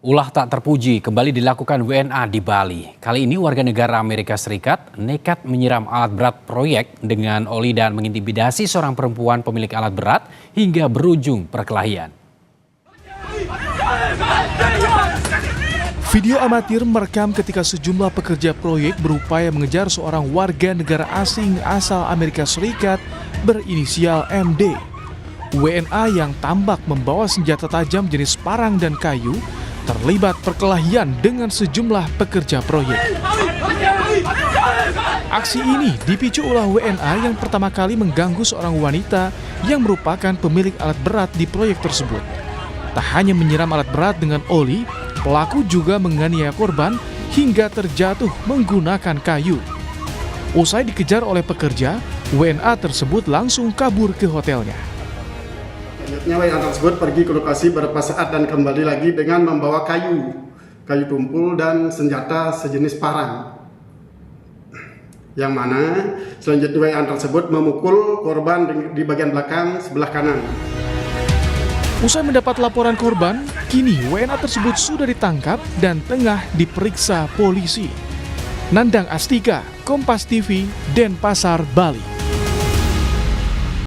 Ulah tak terpuji kembali dilakukan WNA di Bali. Kali ini warga negara Amerika Serikat nekat menyiram alat berat proyek dengan oli dan mengintimidasi seorang perempuan pemilik alat berat hingga berujung perkelahian. Video amatir merekam ketika sejumlah pekerja proyek berupaya mengejar seorang warga negara asing asal Amerika Serikat berinisial MD. WNA yang tampak membawa senjata tajam jenis parang dan kayu terlibat perkelahian dengan sejumlah pekerja proyek. Aksi ini dipicu ulah WNA yang pertama kali mengganggu seorang wanita yang merupakan pemilik alat berat di proyek tersebut. Tak hanya menyiram alat berat dengan oli, pelaku juga menganiaya korban hingga terjatuh menggunakan kayu. Usai dikejar oleh pekerja, WNA tersebut langsung kabur ke hotelnya. Selanjutnya WNA tersebut pergi ke lokasi beberapa saat dan kembali lagi dengan membawa kayu tumpul dan senjata sejenis parang. Yang mana selanjutnya WNA tersebut memukul korban di bagian belakang sebelah kanan. Usai mendapat laporan korban, kini WNA tersebut sudah ditangkap dan tengah diperiksa polisi. Nandang Astika, Kompas TV, Denpasar, Bali.